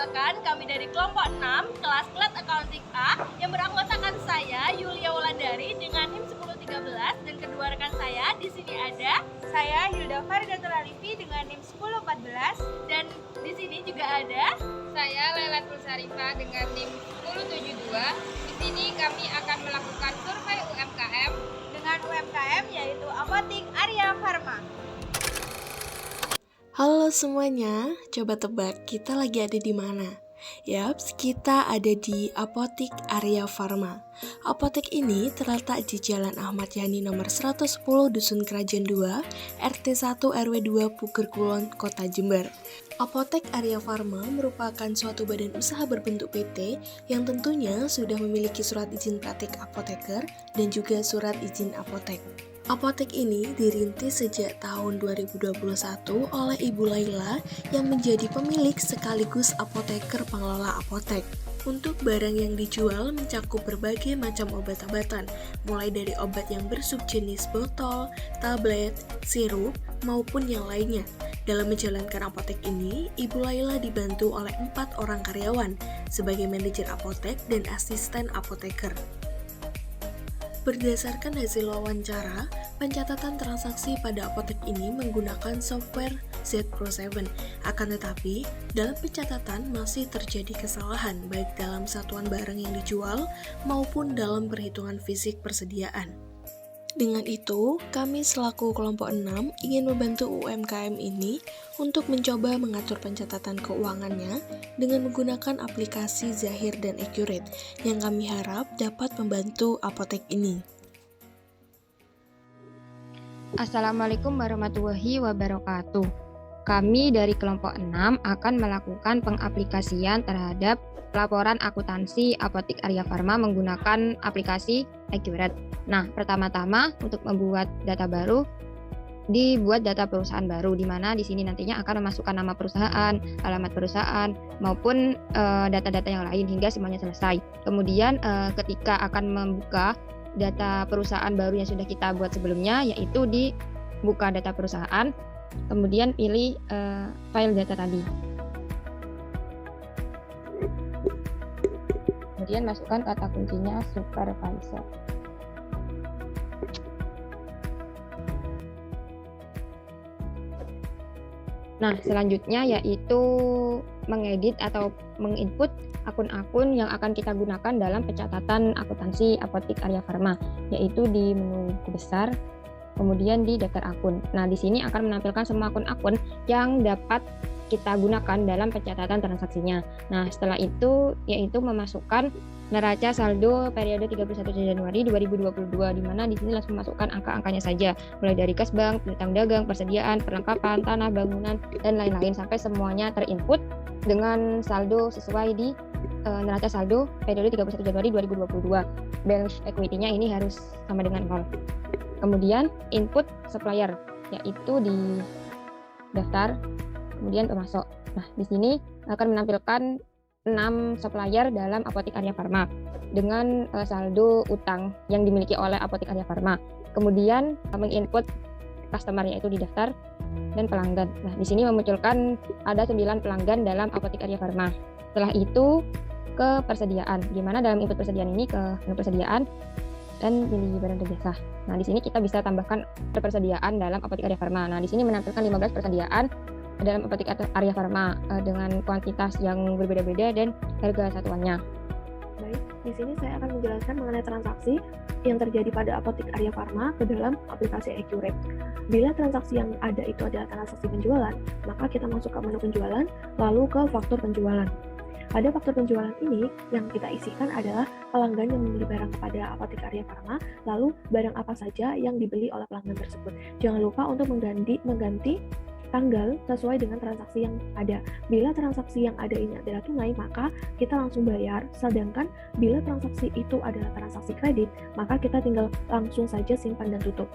Perkenalkan, kami dari kelompok 6, kelas Klat Accounting A, yang beranggotakan saya, Yulia Wulandari, dengan NIM 1013, dan kedua rekan saya, di sini ada saya Hilda Faridatul Alifi dengan NIM 1014, dan di sini juga ada saya Lailatul Sarifah dengan NIM 1072. Di sini kami akan melakukan survei UMKM dengan UMKM yaitu Apotik Arya Pharma. Halo semuanya, coba tebak kita lagi ada di mana? Yaps, kita ada di Apotik Arya Pharma. Apotek ini terletak di Jalan Ahmad Yani nomor 110 Dusun Kerajaan 2, RT 1 RW 2 Puger Kulon, Kota Jember. Apotek Arya Pharma merupakan suatu badan usaha berbentuk PT yang tentunya sudah memiliki surat izin praktik apoteker dan juga surat izin apotek. Apotek ini dirintis sejak tahun 2021 oleh Ibu Laila yang menjadi pemilik sekaligus apoteker pengelola apotek. Untuk barang yang dijual mencakup berbagai macam obat-obatan, mulai dari obat yang bersubjenis botol, tablet, sirup, maupun yang lainnya. Dalam menjalankan apotek ini, Ibu Laila dibantu oleh 4 orang karyawan sebagai manajer apotek dan asisten apoteker. Berdasarkan hasil wawancara, pencatatan transaksi pada apotek ini menggunakan software Z Pro 7. Akan tetapi, dalam pencatatan masih terjadi kesalahan baik dalam satuan barang yang dijual maupun dalam perhitungan fisik persediaan. Dengan itu, kami selaku kelompok 6 ingin membantu UMKM ini untuk mencoba mengatur pencatatan keuangannya dengan menggunakan aplikasi Zahir dan Accurate yang kami harap dapat membantu apotek ini. Assalamualaikum warahmatullahi wabarakatuh. Kami dari kelompok 6 akan melakukan pengaplikasian terhadap laporan akuntansi Apotik Arya Pharma menggunakan aplikasi Accurate. Nah, pertama-tama untuk membuat data baru, dibuat data perusahaan baru, di mana di sini nantinya akan memasukkan nama perusahaan, alamat perusahaan, maupun data-data yang lain hingga semuanya selesai. Kemudian ketika akan membuka data perusahaan baru yang sudah kita buat sebelumnya, yaitu dibuka data perusahaan, kemudian pilih file data tadi. Kemudian masukkan kata kuncinya supervisor. Nah, selanjutnya yaitu mengedit atau menginput akun-akun yang akan kita gunakan dalam pencatatan akuntansi Apotik Arya Pharma, yaitu di menu besar, kemudian di daftar akun. Nah, di sini akan menampilkan semua akun-akun yang dapat kita gunakan dalam pencatatan transaksinya. Nah, setelah itu yaitu memasukkan neraca saldo periode 31 Januari 2022, di mana di sini langsung memasukkan angka-angkanya saja, mulai dari kas bank, piutang dagang, persediaan, perlengkapan, tanah, bangunan, dan lain-lain sampai semuanya terinput dengan saldo sesuai di neraca saldo periode 31 Januari 2022. Balance equity-nya ini harus sama dengan 0. Kemudian input supplier, yaitu di daftar, kemudian pemasok. Nah, di sini akan menampilkan 6 supplier dalam Apotik Arya Pharma dengan saldo utang yang dimiliki oleh Apotik Arya Pharma. Kemudian menginput customer, yaitu di daftar, dan pelanggan. Nah, di sini memunculkan ada 9 pelanggan dalam Apotik Arya Pharma. Setelah itu ke persediaan, di mana dalam input persediaan ini ke menu persediaan dan pilih barang dan jasa. Nah, di sini kita bisa tambahkan persediaan dalam Apotik Arya Pharma. Nah, di sini menampilkan 15 persediaan dalam Apotik Arya Pharma dengan kuantitas yang berbeda-beda dan harga satuannya. Baik, di sini saya akan menjelaskan mengenai transaksi yang terjadi pada Apotik Arya Pharma ke dalam aplikasi Accurate. Bila transaksi yang ada itu adalah transaksi penjualan, maka kita masuk ke menu penjualan, lalu ke faktur penjualan. Pada faktur penjualan ini, yang kita isikan adalah pelanggan yang membeli barang kepada Apotik Arya Pharma, lalu barang apa saja yang dibeli oleh pelanggan tersebut. Jangan lupa untuk mengganti tanggal sesuai dengan transaksi yang ada. Bila transaksi yang ada ini adalah tunai, maka kita langsung bayar. Sedangkan bila transaksi itu adalah transaksi kredit, maka kita tinggal langsung saja simpan dan tutup.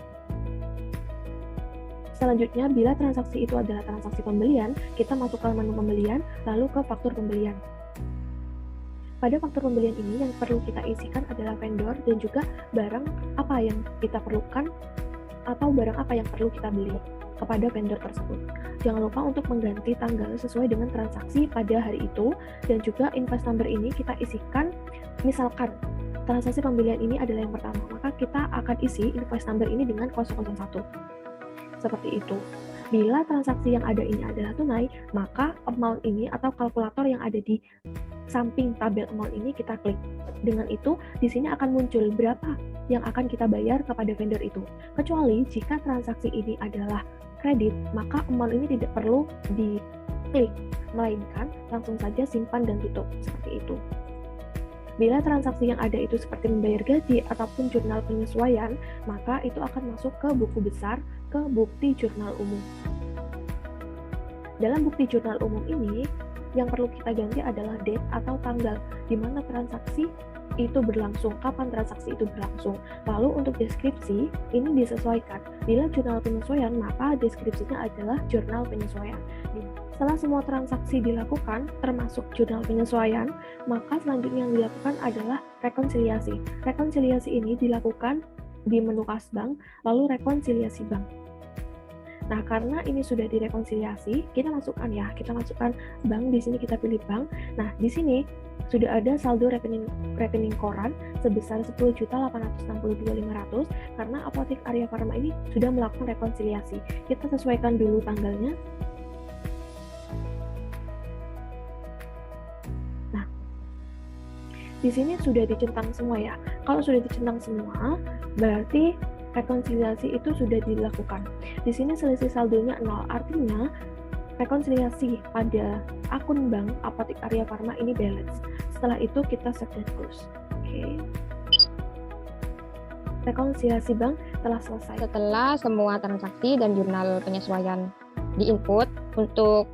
Selanjutnya, bila transaksi itu adalah transaksi pembelian, kita masuk ke menu pembelian, lalu ke faktur pembelian. Pada faktur pembelian ini yang perlu kita isikan adalah vendor dan juga barang apa yang kita perlukan atau barang apa yang perlu kita beli kepada vendor tersebut. Jangan lupa untuk mengganti tanggal sesuai dengan transaksi pada hari itu, dan juga invoice number ini kita isikan, misalkan transaksi pembelian ini adalah yang pertama, maka kita akan isi invoice number ini dengan 001. Seperti itu. Bila transaksi yang ada ini adalah tunai, maka amount ini atau kalkulator yang ada di samping tabel amount ini kita klik. Dengan itu, di sini akan muncul berapa yang akan kita bayar kepada vendor itu. Kecuali jika transaksi ini adalah kredit, maka amount ini tidak perlu diklik, melainkan langsung saja simpan dan tutup, seperti itu. Bila transaksi yang ada itu seperti membayar gaji ataupun jurnal penyesuaian, maka itu akan masuk ke buku besar, ke bukti jurnal umum. Dalam bukti jurnal umum ini, yang perlu kita ganti adalah date atau tanggal di mana transaksi itu berlangsung, kapan transaksi itu berlangsung. Lalu untuk deskripsi, ini disesuaikan. Bila jurnal penyesuaian, maka deskripsinya adalah jurnal penyesuaian. Setelah semua transaksi dilakukan, termasuk jurnal penyesuaian, maka selanjutnya yang dilakukan adalah rekonsiliasi. Rekonsiliasi ini dilakukan di menu kas bank, lalu rekonsiliasi bank. Nah, karena ini sudah direkonsiliasi, kita masukkan bank, di sini kita pilih bank. Nah, di sini sudah ada saldo rekening koran sebesar 10.862.500 karena Apotik Arya Farma ini sudah melakukan rekonsiliasi. Kita sesuaikan dulu tanggalnya. Nah, di sini sudah dicentang semua ya. Kalau sudah dicentang semua, berarti rekonsiliasi itu sudah dilakukan. Di sini selisih saldonya 0, artinya rekonsiliasi pada akun bank Apotik Arya Farma ini balance. Setelah itu kita save dan close. Oke. Rekonsiliasi bank telah selesai. Setelah semua transaksi dan jurnal penyesuaian diinput untuk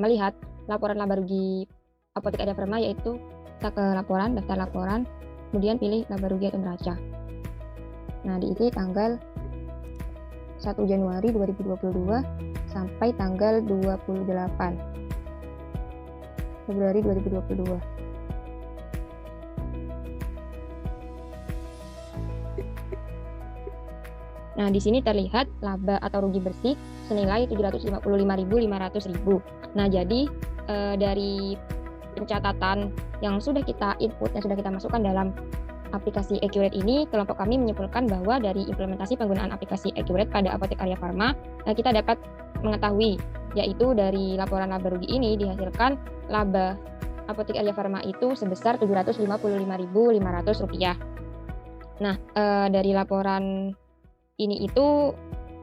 melihat laporan laba rugi Apotik Arya Farma, yaitu kita ke laporan, daftar laporan, kemudian pilih laba rugi atau neraca. Nah, diisi tanggal 1 Januari 2022 sampai tanggal 28 Februari 2022. Nah, di sini terlihat laba atau rugi bersih senilai 755.500.000. Nah, jadi dari pencatatan yang sudah kita input, yang sudah kita masukkan dalam aplikasi Accurate ini, kelompok kami menyimpulkan bahwa dari implementasi penggunaan aplikasi Accurate pada Apotik Arya Farma, kita dapat mengetahui, yaitu dari laporan laba rugi ini dihasilkan laba Apotik Arya Farma itu sebesar Rp755.500. Nah, dari laporan ini itu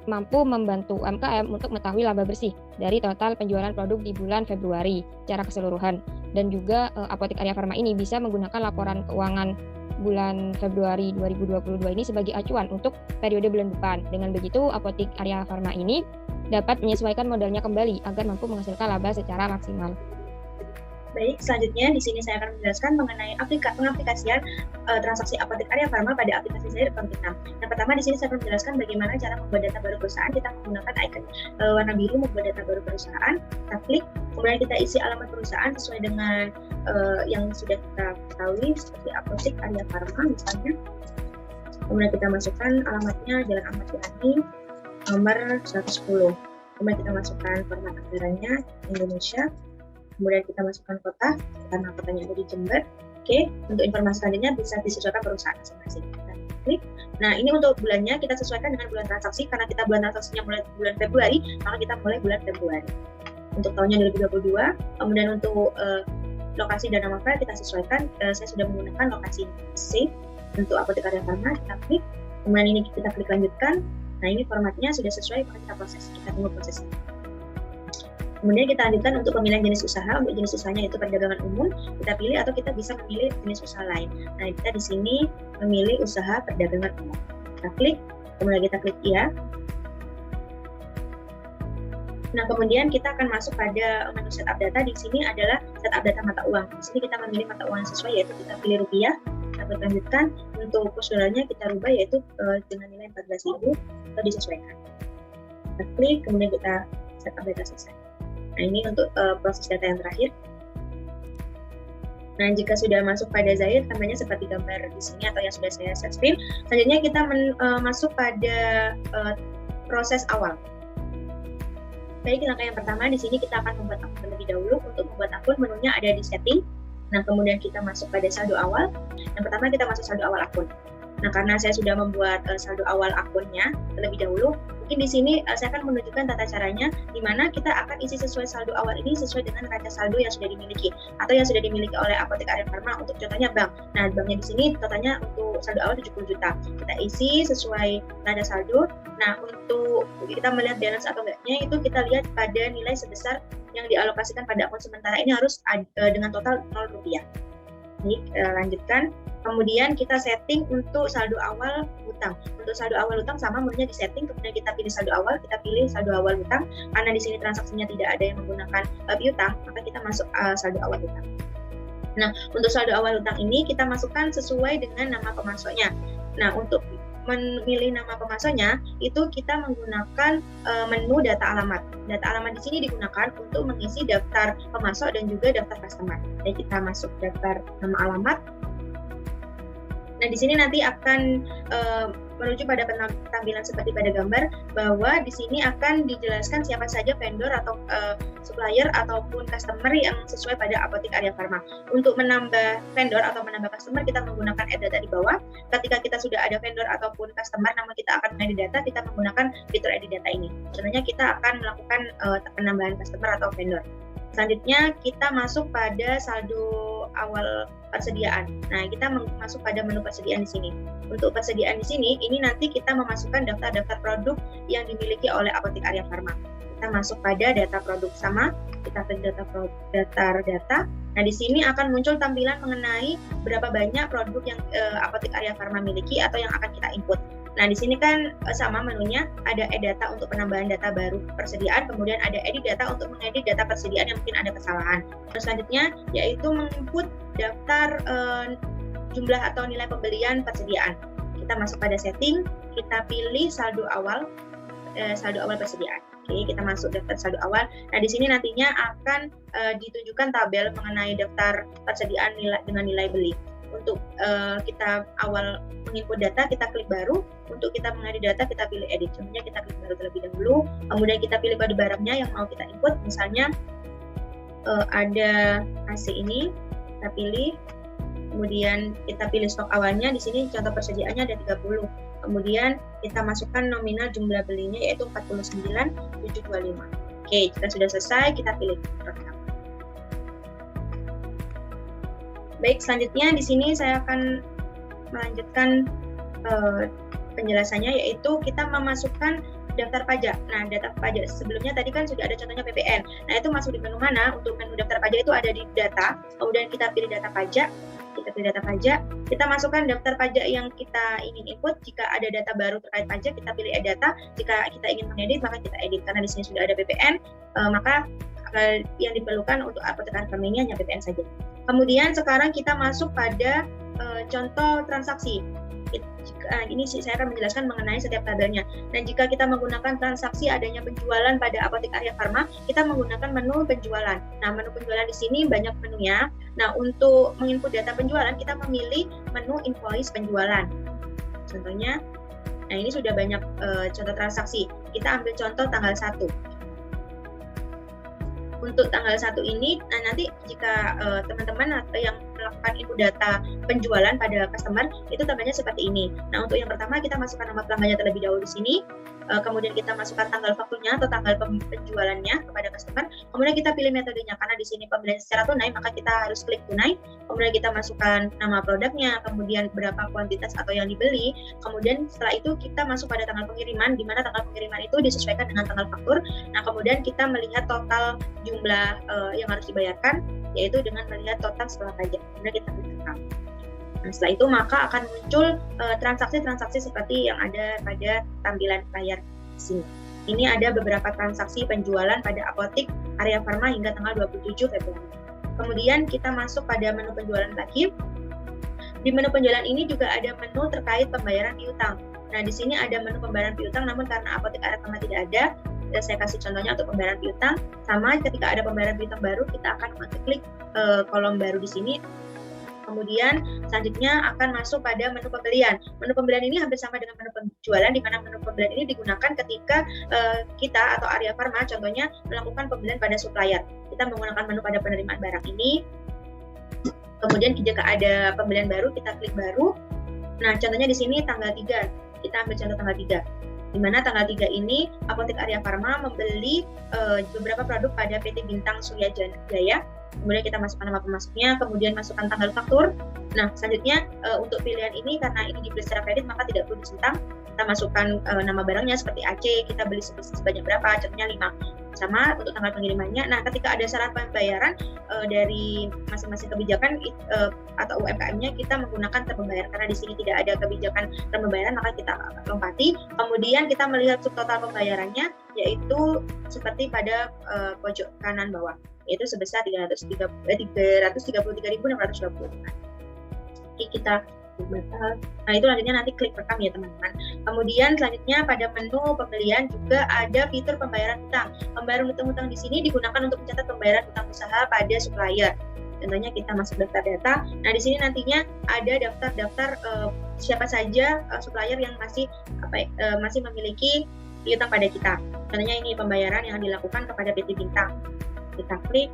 mampu membantu UMKM untuk mengetahui laba bersih dari total penjualan produk di bulan Februari secara keseluruhan. Dan juga Apotik Arya Farma ini bisa menggunakan laporan keuangan bulan Februari 2022 ini sebagai acuan untuk periode bulan depan. Dengan begitu, Apotik Arya Farma ini dapat menyesuaikan modalnya kembali agar mampu menghasilkan laba secara maksimal. Baik, selanjutnya di sini saya akan menjelaskan mengenai pengaplikasian transaksi Apotik Arya Farma pada aplikasi Zair Accounting 6. Yang pertama di sini saya akan menjelaskan bagaimana cara membuat data baru perusahaan. Kita menggunakan icon warna biru membuat data baru perusahaan. Kita klik, kemudian kita isi alamat perusahaan sesuai dengan yang sudah kita ketahui seperti Apotik Arya Farma misalnya. Kemudian kita masukkan alamatnya Jalan Ahmad Yani nomor 110. Kemudian kita masukkan format anggarannya Indonesia. Kemudian kita masukkan kota, karena kotanya ada di Jember. Oke, untuk informasi selanjutnya bisa disesuaikan perusahaan masing-masing. Kita klik. Nah, ini untuk bulannya kita sesuaikan dengan bulan transaksi, karena kita bulan transaksinya mulai bulan Februari, maka kita mulai bulan Februari. Untuk tahunnya 2022, kemudian untuk lokasi dan nama file kita sesuaikan. Saya sudah menggunakan lokasi save untuk Apotik Arya Farma. Kita klik. Kemudian ini kita klik lanjutkan. Nah, ini formatnya sudah sesuai, maka kita proses. Kita tunggu prosesnya. Kemudian kita lanjutkan untuk pemilihan jenis usaha. Untuk jenis usahanya itu perdagangan umum, kita pilih atau kita bisa memilih jenis usaha lain. Nah, kita di sini memilih usaha perdagangan umum. Kita klik, kemudian kita klik iya. Nah, kemudian kita akan masuk pada menu setup data. Di sini adalah setup data mata uang. Di sini kita memilih mata uang yang sesuai, yaitu kita pilih rupiah. Kita klik lanjutkan. Untuk kurs dolarnya kita rubah, yaitu dengan nilai 14.000 atau disesuaikan. Kita klik, kemudian kita setup data selesai. Nah, ini untuk proses data yang terakhir. Nah, jika sudah masuk pada zahir, tambahnya seperti gambar di sini atau yang sudah saya share screen. Selanjutnya kita masuk pada proses awal. Baik, langkah yang pertama di sini kita akan membuat akun terlebih dahulu. Untuk membuat akun, menunya ada di setting. Nah, kemudian kita masuk pada saldo awal. Yang pertama kita masuk saldo awal akun. Nah, karena saya sudah membuat saldo awal akunnya terlebih dahulu, mungkin di sini saya akan menunjukkan tata caranya, di mana kita akan isi sesuai saldo awal ini sesuai dengan raca saldo yang sudah dimiliki atau yang sudah dimiliki oleh Apotek Arya Pharma. Untuk contohnya bank. Nah, banknya di sini totalnya untuk saldo awal 70 juta. Kita isi sesuai raca saldo. Nah, untuk kita melihat balance atau enggaknya itu kita lihat pada nilai sebesar yang dialokasikan pada akun sementara ini harus dengan total 0 rupiah. Baik, lanjutkan. Kemudian kita setting untuk saldo awal hutang. Untuk saldo awal hutang sama menunya di setting, kemudian kita pilih saldo awal, kita pilih saldo awal hutang. Karena di sini transaksinya tidak ada yang menggunakan piutang, maka kita masuk saldo awal hutang. Nah, untuk saldo awal hutang ini kita masukkan sesuai dengan nama pemasoknya. Nah, untuk memilih nama pemasoknya itu kita menggunakan menu data alamat. Data alamat di sini digunakan untuk mengisi daftar pemasok dan juga daftar customer. Jadi kita masuk daftar nama alamat. Nah, di sini nanti akan menuju pada tampilan seperti pada gambar, bahwa di sini akan dijelaskan siapa saja vendor atau supplier ataupun customer yang sesuai pada Apotek Arya Pharma. Untuk menambah vendor atau menambah customer, kita menggunakan add data di bawah. Ketika kita sudah ada vendor ataupun customer, namun kita akan mengedit data, kita menggunakan fitur edit data ini. Contohnya kita akan melakukan penambahan customer atau vendor. Selanjutnya kita masuk pada saldo awal persediaan. Nah, kita masuk pada menu persediaan di sini. Untuk persediaan di sini, ini nanti kita memasukkan daftar-daftar produk yang dimiliki oleh Apotek Arya Pharma. Kita masuk pada data produk sama, kita klik data. Nah, di sini akan muncul tampilan mengenai berapa banyak produk yang Apotek Arya Pharma miliki atau yang akan kita input. Nah, di sini kan sama menunya, ada edit data untuk penambahan data baru persediaan, kemudian ada edit data untuk mengedit data persediaan yang mungkin ada kesalahan. Terus selanjutnya yaitu menginput daftar jumlah atau nilai pembelian persediaan. Kita masuk pada setting, kita pilih saldo awal persediaan. Oke, kita masuk daftar saldo awal. Nah, di sini nantinya akan ditunjukkan tabel mengenai daftar persediaan dengan nilai beli. Untuk kita awal menginput data, kita klik baru. Untuk kita mengedit data, kita pilih edit. Contohnya kita klik baru terlebih dahulu. Kemudian kita pilih kode barangnya yang mau kita input. Misalnya ada AC ini, kita pilih. Kemudian kita pilih stok awalnya. Di sini contoh persediaannya ada 30. Kemudian kita masukkan nominal jumlah belinya yaitu 49.725. Oke, jika sudah selesai, kita pilih rekam. Baik, selanjutnya di sini saya akan melanjutkan penjelasannya, yaitu kita memasukkan daftar pajak. Nah, daftar pajak sebelumnya tadi kan sudah ada contohnya PPN. Nah, itu masuk di menu mana? Untuk menu daftar pajak itu ada di data. Kemudian kita pilih data pajak. Kita masukkan daftar pajak yang kita ingin input. Jika ada data baru terkait pajak, kita pilih edit data. Jika kita ingin mengedit, maka kita edit. Karena di sini sudah ada PPN, maka yang diperlukan untuk Apotek Arya Pharma ini hanya PPN saja. Kemudian sekarang kita masuk pada contoh transaksi. Ini saya akan menjelaskan mengenai setiap tabelnya. Dan jika kita menggunakan transaksi adanya penjualan pada Apotek Arya Pharma, kita menggunakan menu penjualan. Nah, menu penjualan di sini banyak menunya. Nah, untuk menginput data penjualan, kita memilih menu invoice penjualan. Contohnya, nah ini sudah banyak contoh transaksi. Kita ambil contoh tanggal 1. Untuk tanggal 1 ini, nah nanti jika teman-teman yang melakukan input data penjualan pada customer, itu tabelnya seperti ini. Nah, untuk yang pertama kita masukkan nama pelanggannya terlebih dahulu di sini. Kemudian kita masukkan tanggal fakturnya atau tanggal penjualannya kepada customer. Kemudian kita pilih metodenya, karena di sini pembelian secara tunai, maka kita harus klik tunai. Kemudian kita masukkan nama produknya, kemudian berapa kuantitas atau yang dibeli. Kemudian setelah itu kita masuk pada tanggal pengiriman, di mana tanggal pengiriman itu disesuaikan dengan tanggal faktur. Nah, kemudian kita melihat total jumlah yang harus dibayarkan, yaitu dengan melihat total setelah pajak. Kemudian kita klik rekam. Nah, setelah itu maka akan muncul transaksi-transaksi seperti yang ada pada tampilan layar sini. Ini ada beberapa transaksi penjualan pada Apotek Arya Pharma hingga tanggal 27 Februari. Kemudian kita masuk pada menu penjualan lagi. Di menu penjualan ini juga ada menu terkait pembayaran piutang. Nah, di sini ada menu pembayaran piutang, namun karena Apotek Arya Pharma tidak ada, saya kasih contohnya untuk pembayaran piutang. Sama ketika ada pembayaran piutang baru, kita akan klik kolom baru di sini. Kemudian selanjutnya akan masuk pada menu pembelian. Menu pembelian ini hampir sama dengan menu penjualan, di mana menu pembelian ini digunakan ketika kita atau Arya Pharma contohnya melakukan pembelian pada supplier. Kita menggunakan menu pada penerimaan barang ini. Kemudian jika ada pembelian baru, kita klik baru. Nah, contohnya di sini tanggal 3. Kita ambil contoh tanggal 3. Di mana tanggal 3 ini Apotek Arya Pharma membeli beberapa produk pada PT Bintang Surya Jaya. Kemudian kita masukkan nama pemasoknya, kemudian masukkan tanggal faktur. Nah, selanjutnya untuk pilihan ini karena ini dibeli secara kredit maka tidak perlu disentang. Kita masukkan nama barangnya seperti AC, kita beli sebanyak berapa, contohnya 5. Sama untuk tanggal pengirimannya. Nah, ketika ada syarat pembayaran dari masing-masing kebijakan atau UMKM-nya, kita menggunakan terpembayar karena di sini tidak ada kebijakan terpembayaran maka kita lompati. Kemudian kita melihat subtotal pembayarannya yaitu seperti pada pojok kanan bawah, yaitu sebesar 333.620. Oke, kita batal. Nah, itu lanjutnya nanti klik rekam ya teman-teman. Kemudian selanjutnya pada menu pembelian juga ada fitur pembayaran utang. Pembayaran utang di sini digunakan untuk mencatat pembayaran utang usaha pada supplier. Contohnya kita masuk daftar data. Nah, di sini nantinya ada daftar-daftar siapa saja supplier yang masih memiliki piutang pada kita. Contohnya ini pembayaran yang dilakukan kepada PT Bintang. Kita klik.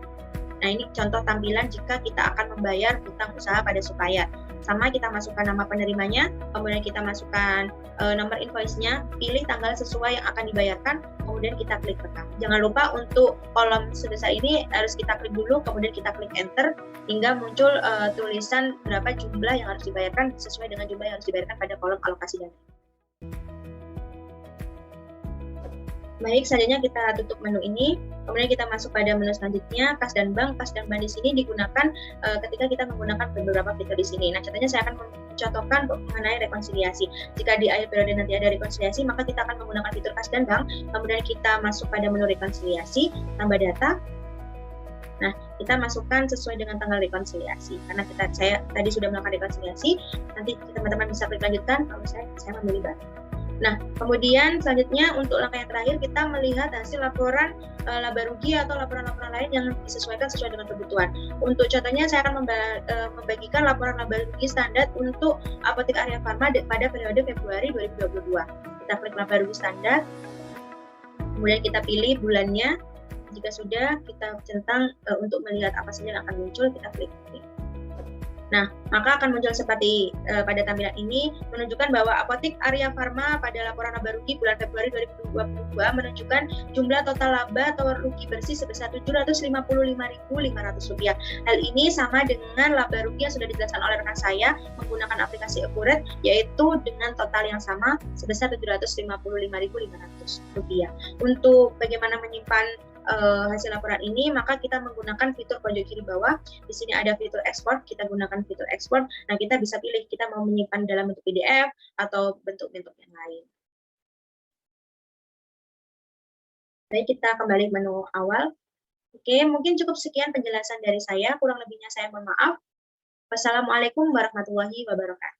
Nah, ini contoh tampilan jika kita akan membayar utang usaha pada supplier. Sama kita masukkan nama penerimanya, kemudian kita masukkan nomor invoice-nya, pilih tanggal sesuai yang akan dibayarkan, kemudian kita klik rekam. Jangan lupa untuk kolom sebesar ini harus kita klik dulu, kemudian kita klik enter, hingga muncul tulisan berapa jumlah yang harus dibayarkan sesuai dengan jumlah yang harus dibayarkan pada kolom alokasi dana. Baik, selanjutnya kita tutup menu ini. Kemudian kita masuk pada menu selanjutnya, kas dan bank. Kas dan bank di sini digunakan ketika kita menggunakan beberapa fitur di sini. Nah, contohnya saya akan mencontohkan mengenai rekonsiliasi. Jika di akhir periode nanti ada rekonsiliasi, maka kita akan menggunakan fitur kas dan bank. Kemudian kita masuk pada menu rekonsiliasi, tambah data. Nah, kita masukkan sesuai dengan tanggal rekonsiliasi. Karena saya tadi sudah melakukan rekonsiliasi, nanti teman-teman bisa klik lanjutkan. Kalau saya memilih bank. Nah, kemudian selanjutnya untuk langkah yang terakhir kita melihat hasil laporan laba rugi atau laporan-laporan lain yang disesuaikan sesuai dengan kebutuhan. Untuk contohnya saya akan membagikan laporan laba rugi standar untuk Apotek Arya Pharma pada periode Februari 2022. Kita klik laba rugi standar, kemudian kita pilih bulannya. Jika sudah, kita centang untuk melihat apa saja yang akan muncul, kita klik. Nah, maka akan muncul seperti pada tampilan ini, menunjukkan bahwa Apotek Arya Pharma pada laporan laba rugi bulan Februari 2022 menunjukkan jumlah total laba atau rugi bersih sebesar Rp755.500. Hal ini sama dengan laba rugi yang sudah dijelaskan oleh rekan saya menggunakan aplikasi Accurate, yaitu dengan total yang sama sebesar Rp755.500. Untuk bagaimana menyimpan hasil laporan ini, maka kita menggunakan fitur pojok kiri bawah. Di sini ada fitur ekspor, kita gunakan fitur ekspor. Nah, kita bisa pilih kita mau menyimpan dalam bentuk PDF atau bentuk-bentuk yang lain. Baik, kita kembali menu awal. Oke, mungkin cukup sekian penjelasan dari saya. Kurang lebihnya saya mohon maaf. Wassalamualaikum warahmatullahi wabarakatuh.